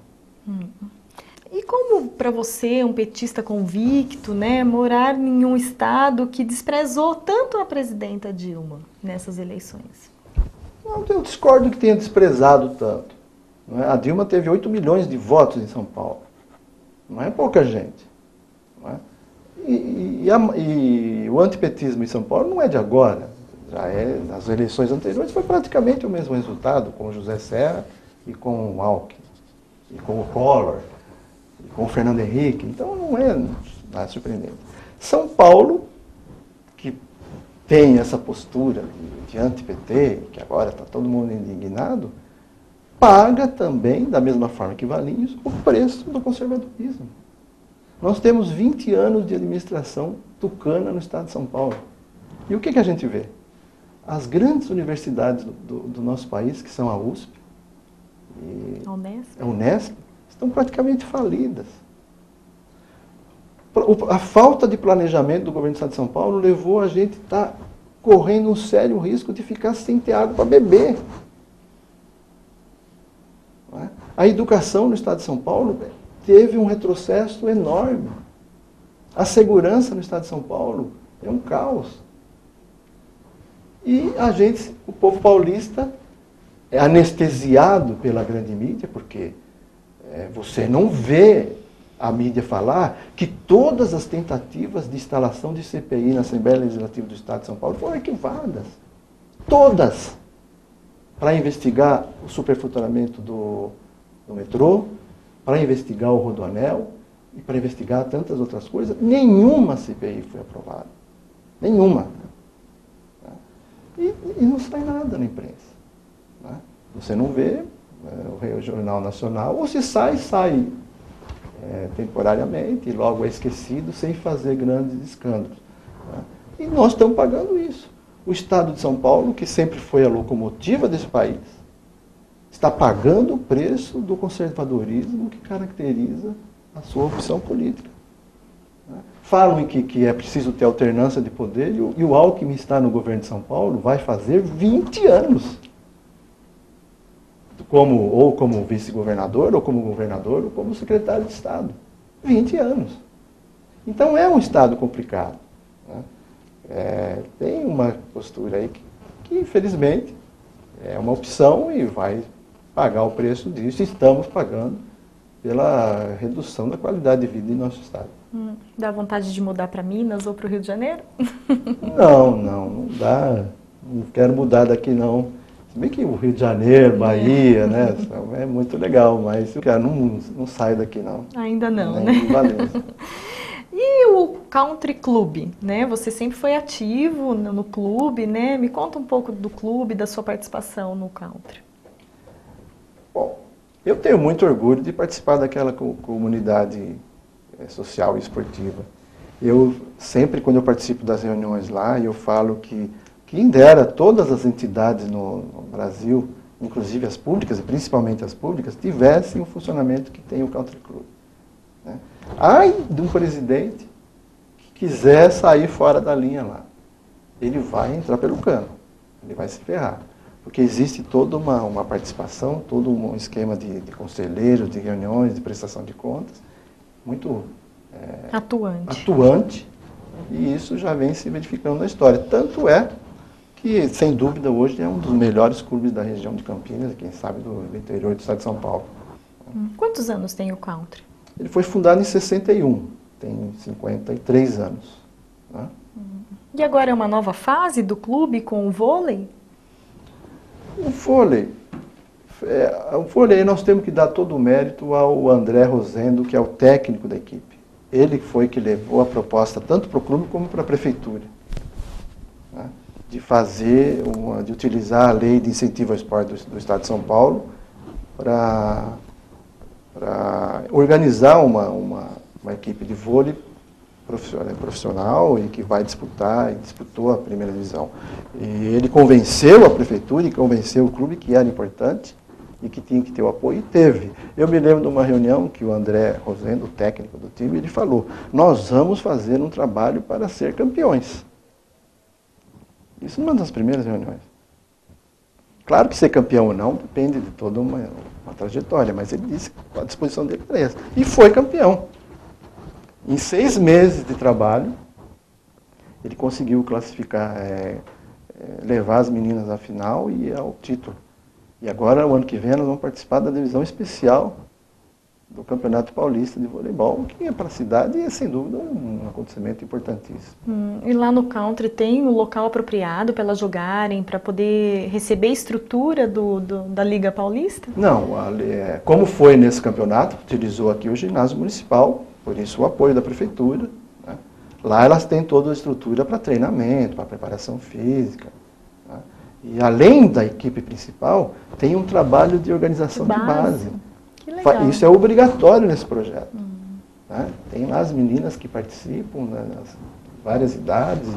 E como para você, um petista convicto, né, morar em um estado que desprezou tanto a presidenta Dilma nessas eleições? Não, eu discordo que tenha desprezado tanto. Não é? A Dilma teve 8 milhões de votos em São Paulo. Não é pouca gente. Não é? E o antipetismo em São Paulo não é de agora. Já é, nas eleições anteriores foi praticamente o mesmo resultado, com o José Serra e com o Alckmin, e com o Collor, e com o Fernando Henrique. Então não é nada surpreendente. São Paulo, que tem essa postura de anti-PT, que agora está todo mundo indignado, paga também, da mesma forma que Valinhos, o preço do conservadorismo. Nós temos 20 anos de administração tucana no estado de São Paulo. E o que a gente vê? As grandes universidades do nosso país, que são a USP e a Unesp, estão praticamente falidas. A falta de planejamento do governo do estado de São Paulo levou a gente a estar correndo um sério risco de ficar sem ter água para beber. Não é? A educação no estado de São Paulo teve um retrocesso enorme. A segurança no estado de São Paulo é um caos. E a gente, o povo paulista, é anestesiado pela grande mídia, porque você não vê a mídia falar que todas as tentativas de instalação de CPI na Assembleia Legislativa do Estado de São Paulo foram arquivadas. Todas. Para investigar o superfaturamento do metrô, para investigar o Rodoanel e para investigar tantas outras coisas. Nenhuma CPI foi aprovada. Nenhuma. E não sai nada na imprensa. Né? Você não vê o Jornal Nacional, ou se sai temporariamente, e logo é esquecido, sem fazer grandes escândalos. Né? E nós estamos pagando isso. O Estado de São Paulo, que sempre foi a locomotiva desse país, está pagando o preço do conservadorismo que caracteriza a sua opção política. Falam que é preciso ter alternância de poder, e o Alckmin está no governo de São Paulo, vai fazer 20 anos. Ou como vice-governador, ou como governador, ou como secretário de Estado. 20 anos. Então é um Estado complicado. Né? Tem uma postura aí que, infelizmente, é uma opção e vai pagar o preço disso. Estamos pagando pela redução da qualidade de vida em nosso Estado. Dá vontade de mudar para Minas ou para o Rio de Janeiro? Não dá. Não quero mudar daqui, não. Se bem que o Rio de Janeiro, Bahia, né? É muito legal, mas eu não saio daqui, não. Ainda não, nem né? Em Valença. E o Country Club, né? Você sempre foi ativo no clube, né? Me conta um pouco do clube, da sua participação no Country. Bom, eu tenho muito orgulho de participar daquela comunidade social e esportiva. Eu sempre, quando eu participo das reuniões lá, eu falo que quem dera todas as entidades no Brasil, inclusive as públicas, e principalmente as públicas, tivessem o funcionamento que tem o Country Club. Né? Ai de um presidente que quiser sair fora da linha lá. Ele vai entrar pelo cano, ele vai se ferrar. Porque existe toda uma participação, todo um esquema de conselheiros, de reuniões, de prestação de contas, muito atuante, e isso já vem se verificando na história. Tanto é que, sem dúvida, hoje é um dos melhores clubes da região de Campinas, quem sabe do interior do estado de São Paulo. Quantos anos tem o country? Ele foi fundado em 61, tem 53 anos. Né? E agora é uma nova fase do clube com o vôlei? O vôlei nós temos que dar todo o mérito ao André Rosendo, que é o técnico da equipe. Ele foi que levou a proposta tanto para o clube como para a prefeitura, né? De utilizar a lei de incentivo ao esporte do Estado de São Paulo para organizar uma equipe de vôlei profissional e que vai disputar, e disputou a primeira divisão. E ele convenceu a prefeitura e convenceu o clube que era importante e que tinha que ter o apoio, e teve. Eu me lembro de uma reunião que o André Rosendo, o técnico do time, ele falou: nós vamos fazer um trabalho para ser campeões. Isso numa das primeiras reuniões. Claro que ser campeão ou não depende de toda uma trajetória, mas ele disse que a disposição dele era essa. E foi campeão. Em 6 meses de trabalho, ele conseguiu classificar, levar as meninas à final e ao título. E agora, o ano que vem, nós vamos participar da divisão especial do Campeonato Paulista de Voleibol, que para a cidade é, sem dúvida, um acontecimento importantíssimo. E lá no country tem um local apropriado para elas jogarem, para poder receber a estrutura da Liga Paulista? Não, como foi nesse campeonato, utilizou aqui o ginásio municipal, por isso o apoio da prefeitura. Né? Lá elas têm toda a estrutura para treinamento, para preparação física. Né? E além da equipe principal, tem um trabalho de organização de base. Que legal. Isso é obrigatório nesse projeto. Né? Tem lá as meninas que participam, né, nas várias idades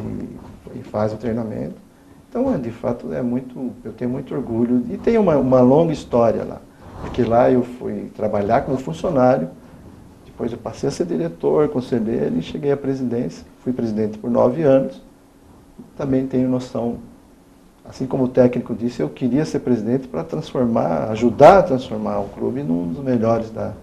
e fazem o treinamento. Então, de fato, eu tenho muito orgulho. E tem uma longa história lá. Porque lá eu fui trabalhar como funcionário, depois eu passei a ser diretor, conselheiro e cheguei à presidência. Fui presidente por 9 anos. Também tenho noção, assim como o técnico disse, eu queria ser presidente para ajudar a transformar o clube num dos melhores da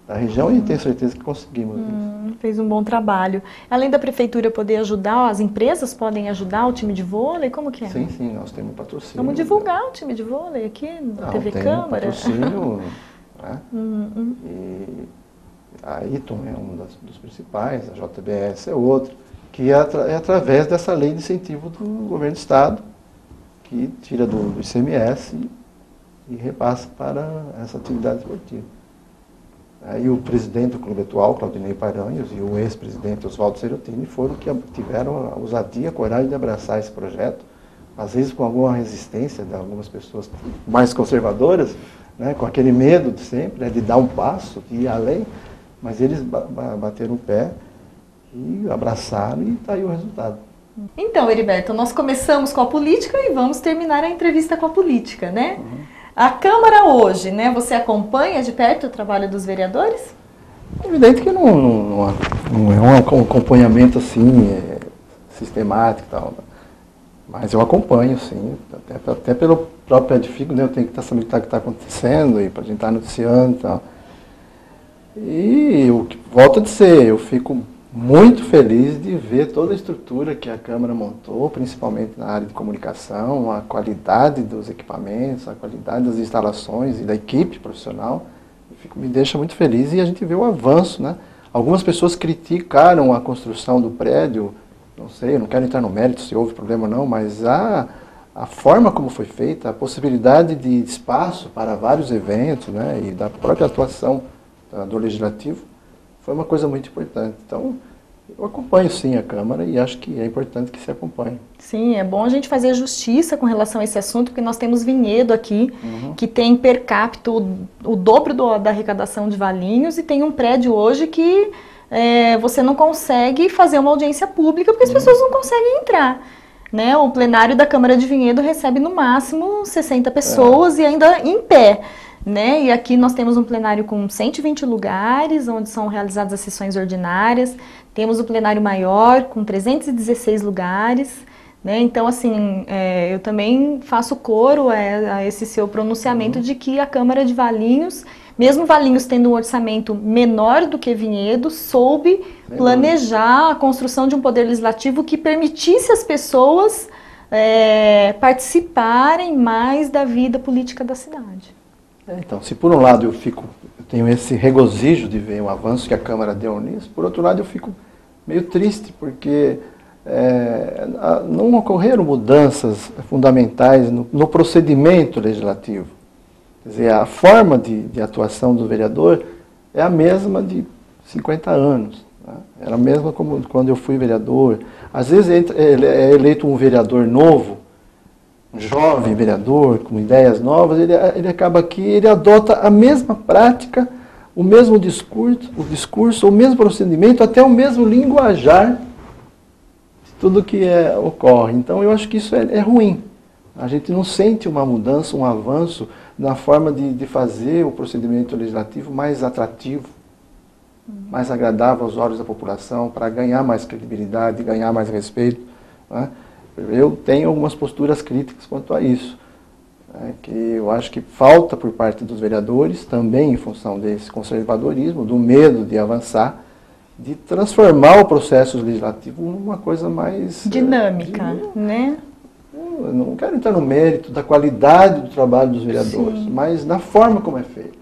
região, e tenho certeza que conseguimos isso. Fez um bom trabalho. Além da prefeitura poder ajudar, as empresas podem ajudar o time de vôlei? Como que é? Sim, sim, nós temos patrocínio. Vamos divulgar o time de vôlei aqui na TV Câmara. Patrocínio, né? E a Iton é um dos principais, a JBS é outro, que é através dessa lei de incentivo do governo do Estado, que tira do ICMS e repassa para essa atividade esportiva. E o presidente do clube atual, Claudinei Paranhos, e o ex-presidente Oswaldo Serotini foram que tiveram a ousadia, a coragem de abraçar esse projeto, às vezes com alguma resistência de algumas pessoas mais conservadoras, né, com aquele medo de sempre, né, de dar um passo, de ir além, mas eles bateram o pé e abraçaram, e está aí o resultado. Então, Heriberto, nós começamos com a política e vamos terminar a entrevista com a política, né? A Câmara hoje, né? Você acompanha de perto o trabalho dos vereadores? É evidente que não é um acompanhamento assim, sistemático e tal, mas eu acompanho, sim, até pelo próprio edifico, né? Eu tenho que estar sabendo o que está acontecendo e para a gente estar noticiando e tal. E volto a dizer, eu fico muito feliz de ver toda a estrutura que a Câmara montou, principalmente na área de comunicação, a qualidade dos equipamentos, a qualidade das instalações e da equipe profissional. Me deixa muito feliz, e a gente vê o avanço, né? Algumas pessoas criticaram a construção do prédio, não sei, eu não quero entrar no mérito se houve problema ou não, mas a forma como foi feita, a possibilidade de espaço para vários eventos, né, e da própria atuação do Legislativo, foi uma coisa muito importante. Então, eu acompanho sim a Câmara e acho que é importante que se acompanhe. Sim, é bom a gente fazer justiça com relação a esse assunto, porque nós temos Vinhedo aqui, que tem per capita o dobro da arrecadação de Valinhos, e tem um prédio hoje que você não consegue fazer uma audiência pública porque as pessoas não conseguem entrar. Né? O plenário da Câmara de Vinhedo recebe no máximo 60 pessoas e ainda em pé. Né? E aqui nós temos um plenário com 120 lugares, onde são realizadas as sessões ordinárias. Temos o plenário maior, com 316 lugares. Né? Então, assim, eu também faço coro a esse seu pronunciamento de que a Câmara de Valinhos, mesmo Valinhos tendo um orçamento menor do que Vinhedo, soube planejar a construção de um poder legislativo que permitisse às pessoas participarem mais da vida política da cidade. Então, se por um lado eu tenho esse regozijo de ver o avanço que a Câmara deu nisso, por outro lado eu fico meio triste, porque não ocorreram mudanças fundamentais no procedimento legislativo. Quer dizer, a forma de atuação do vereador é a mesma de 50 anos. Né? Era a mesma como quando eu fui vereador. Às vezes é eleito um vereador novo, um jovem vereador, com ideias novas, ele acaba aqui, ele adota a mesma prática, o mesmo discurso, o mesmo procedimento, até o mesmo linguajar de tudo que ocorre. Então eu acho que isso é ruim. A gente não sente uma mudança, um avanço na forma de fazer o procedimento legislativo mais atrativo, mais agradável aos olhos da população, para ganhar mais credibilidade, ganhar mais respeito. Né? Eu tenho algumas posturas críticas quanto a isso, né? Que eu acho que falta por parte dos vereadores, também em função desse conservadorismo, do medo de avançar, de transformar o processo legislativo numa coisa mais dinâmica, né? Eu não quero entrar no mérito da qualidade do trabalho dos vereadores, sim, mas na forma como é feito.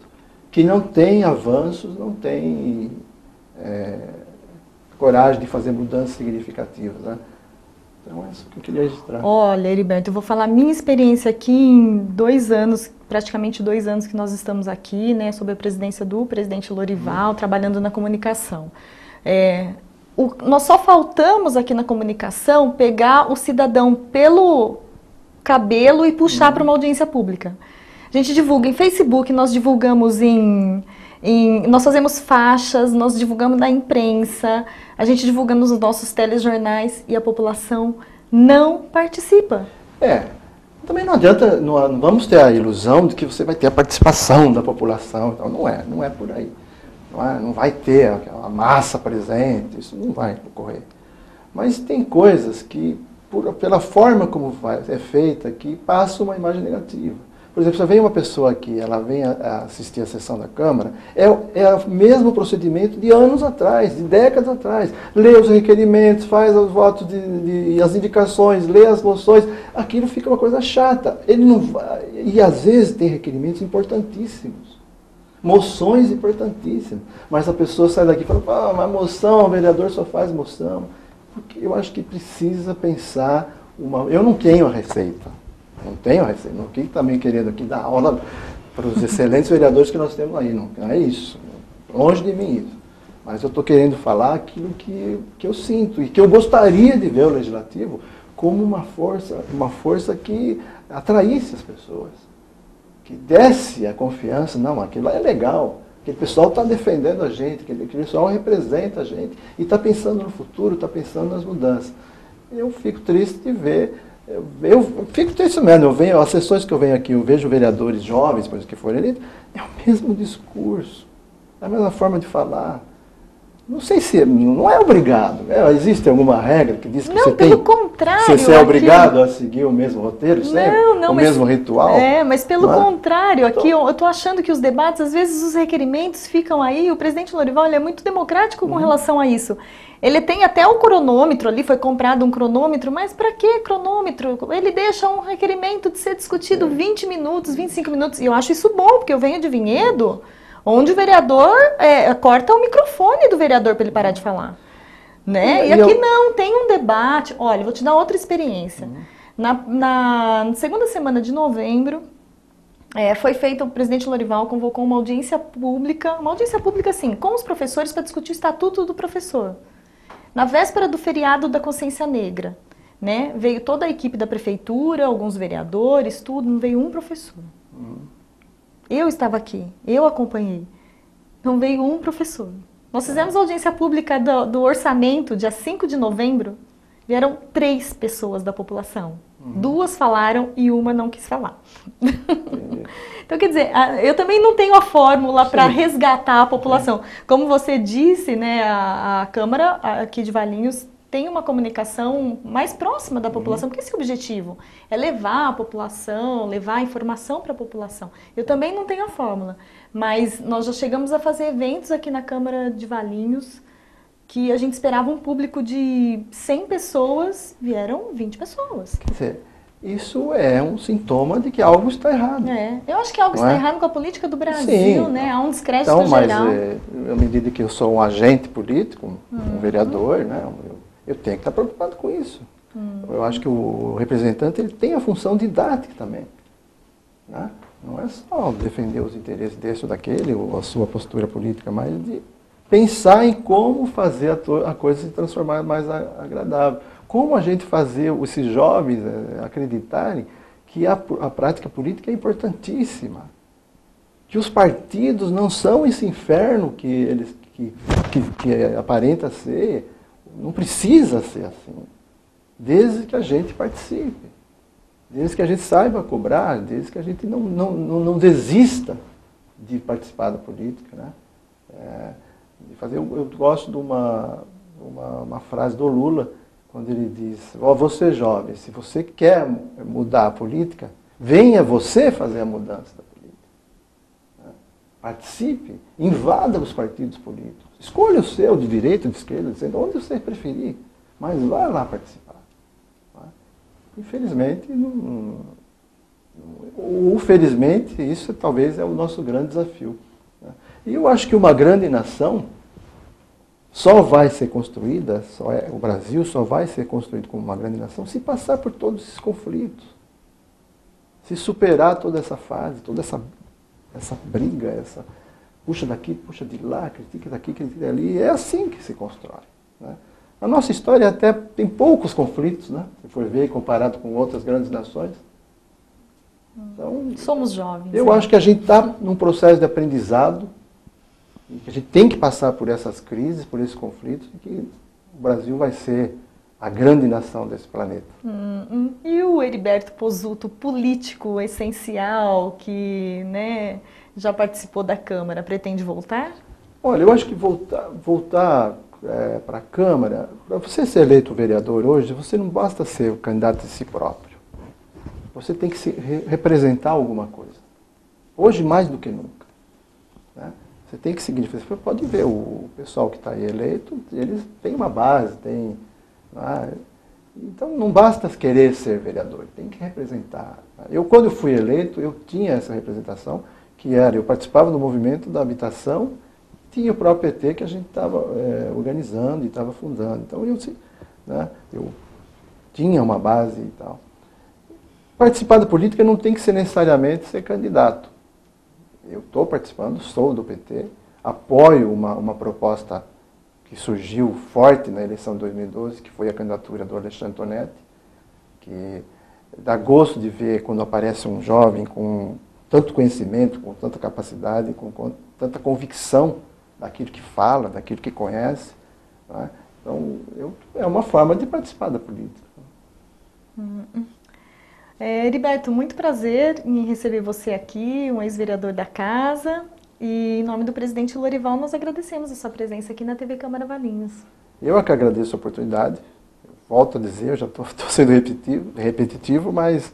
Que não tem avanços, não tem coragem de fazer mudanças significativas. Né? Então é isso que eu queria registrar. Olha, Heriberto, eu vou falar minha experiência aqui em 2 anos, praticamente 2 anos que nós estamos aqui, né, sob a presidência do presidente Lorival, trabalhando na comunicação. Nós só faltamos aqui na comunicação pegar o cidadão pelo cabelo e puxar para uma audiência pública. A gente divulga em Facebook, nós divulgamos nós fazemos faixas, nós divulgamos na imprensa, a gente divulga nos nossos telejornais e a população não participa. Também não adianta, não vamos ter a ilusão de que você vai ter a participação da população, então não é por aí. Não vai ter a massa presente, isso não vai ocorrer. Mas tem coisas que, pela forma como é feita, que passa uma imagem negativa. Por exemplo, se vem uma pessoa aqui, ela vem assistir a sessão da Câmara, é o mesmo procedimento de anos atrás, de décadas atrás. Lê os requerimentos, faz os votos e as indicações, lê as moções, aquilo fica uma coisa chata. E às vezes tem requerimentos importantíssimos. Moções importantíssimas. Mas a pessoa sai daqui e fala, mas moção, o vereador só faz moção. Porque eu acho que precisa pensar eu não tenho a receita. Não tenho a receita. Não estou também querendo aqui dar aula para os excelentes vereadores que nós temos aí. Não é isso. Longe de mim isso. Mas eu estou querendo falar aquilo que eu sinto e que eu gostaria de ver o Legislativo como uma força que atraísse as pessoas. Que desse a confiança, não, aquilo é legal, aquele pessoal está defendendo a gente, aquele pessoal representa a gente e está pensando no futuro, está pensando nas mudanças. Eu fico triste de ver, eu fico triste mesmo, as sessões que eu venho aqui, eu vejo vereadores jovens, por exemplo, que foram eleitos, é o mesmo discurso, é a mesma forma de falar. Não sei se não é obrigado. Existe alguma regra que diz que você é obrigado a seguir o mesmo roteiro sempre? O mesmo ritual? Mas pelo contrário, aqui eu estou achando que os debates, às vezes os requerimentos ficam aí, o presidente Lorival ele é muito democrático com relação a isso. Ele tem até o cronômetro ali, foi comprado um cronômetro, mas para que cronômetro? Ele deixa um requerimento de ser discutido 20 minutos, 25 minutos, e eu acho isso bom, porque eu venho de Vinhedo, onde o vereador corta o microfone do vereador para ele parar de falar. Né? E aqui não, tem um debate. Olha, vou te dar outra experiência. Na segunda semana de novembro, foi feito, o presidente Lorival convocou uma audiência pública assim, com os professores para discutir o estatuto do professor. Na véspera do feriado da Consciência Negra. Né? Veio toda a equipe da prefeitura, alguns vereadores, tudo, não veio um professor. Eu estava aqui, eu acompanhei. Não veio um professor. Nós fizemos audiência pública do orçamento, dia 5 de novembro. Vieram 3 pessoas da população. 2 falaram e uma não quis falar. Então, quer dizer, eu também não tenho a fórmula para resgatar a população. Como você disse, né, a Câmara aqui de Valinhos tem uma comunicação mais próxima da população, porque esse é o objetivo, é levar a população, levar a informação para a população. Eu também não tenho a fórmula, mas nós já chegamos a fazer eventos aqui na Câmara de Valinhos, que a gente esperava um público de 100 pessoas, vieram 20 pessoas. Quer dizer, isso é um sintoma de que algo está errado. Eu acho que algo está errado com a política do Brasil, Sim, né? Há um descrédito então, geral. Mas à medida que eu sou um agente político, um vereador, né, eu tenho que estar preocupado com isso. Eu acho que o representante ele tem a função didática também. Né? Não é só defender os interesses desse ou daquele, ou a sua postura política, mas de pensar em como fazer a coisa se transformar mais agradável. Como a gente fazer esses jovens acreditarem que a prática política é importantíssima. Que os partidos não são esse inferno que aparenta ser, não precisa ser assim. Desde que a gente participe, desde que a gente saiba cobrar, desde que a gente não desista de participar da política. Né? Eu gosto de uma frase do Lula, quando ele diz, você jovem, se você quer mudar a política, venha você fazer a mudança da política. Né? Participe, invada os partidos políticos, escolha o seu, de direita, de esquerda, de onde você preferir, mas vá lá participar. Infelizmente, ou felizmente, isso talvez é o nosso grande desafio. Né? E eu acho que uma grande nação só vai ser construída, o Brasil só vai ser construído como uma grande nação se passar por todos esses conflitos. Se superar toda essa fase, toda essa briga, puxa daqui, puxa de lá, critica daqui, critica dali. É assim que se constrói. Né? A nossa história até tem poucos conflitos, né? Se for ver, comparado com outras grandes nações. Então, somos jovens. Eu acho que a gente está num processo de aprendizado, e que a gente tem que passar por essas crises, por esses conflitos, e que o Brasil vai ser a grande nação desse planeta. E o Heriberto Pozzuto, político essencial, que já participou da Câmara, pretende voltar? Olha, eu acho que voltar para a Câmara, para você ser eleito vereador hoje, você não basta ser o candidato de si próprio. Você tem que representar alguma coisa. Hoje, mais do que nunca. Né? Você tem que seguir. Você pode ver o pessoal que está aí eleito, eles têm uma base, então não basta querer ser vereador, tem que representar. Quando eu fui eleito, eu tinha essa representação, eu participava do movimento da habitação, tinha o próprio PT que a gente estava organizando e estava fundando. Então eu tinha uma base e tal. Participar da política não tem que ser necessariamente ser candidato. Eu estou participando, sou do PT, apoio uma proposta que surgiu forte na eleição de 2012, que foi a candidatura do Alexandre Tonetti, que dá gosto de ver quando aparece um jovem com tanto conhecimento, com tanta capacidade, com tanta convicção daquilo que fala, daquilo que conhece. Né? Então, é uma forma de participar da política. Heriberto, muito prazer em receber você aqui, um ex-vereador da casa. E em nome do presidente Lorival, nós agradecemos a sua presença aqui na TV Câmara Valinhos. Eu é que agradeço a oportunidade. Volto a dizer, eu já estou sendo repetitivo, mas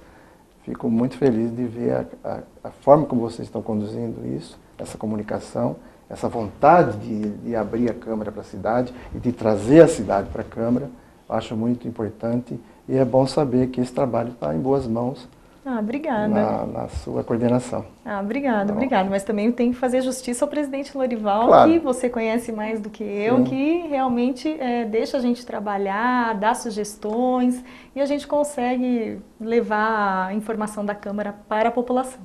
fico muito feliz de ver a forma como vocês estão conduzindo isso, essa comunicação, essa vontade de abrir a Câmara para a cidade e de trazer a cidade para a Câmara. Acho muito importante e é bom saber que esse trabalho está em boas mãos. Obrigada. Na sua coordenação. Obrigada. Mas também tem que fazer justiça ao presidente Lorival, claro, que você conhece mais do que eu, que realmente deixa a gente trabalhar, dá sugestões e a gente consegue levar a informação da Câmara para a população.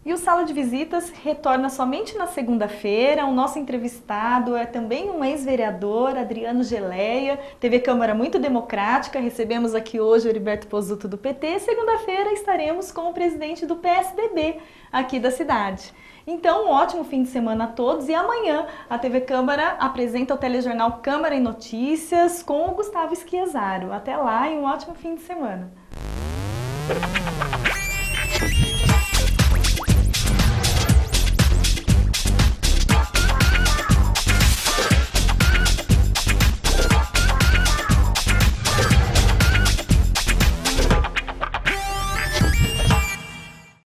E o Sala de Visitas retorna somente na segunda-feira. O nosso entrevistado é também um ex-vereador, Adriano Geleia, TV Câmara muito democrática. Recebemos aqui hoje o Heriberto Pozzuto do PT. Segunda-feira estaremos com o presidente do PSDB aqui da cidade. Então, um ótimo fim de semana a todos. E amanhã a TV Câmara apresenta o telejornal Câmara em Notícias com o Gustavo Schiazzaro. Até lá e um ótimo fim de semana.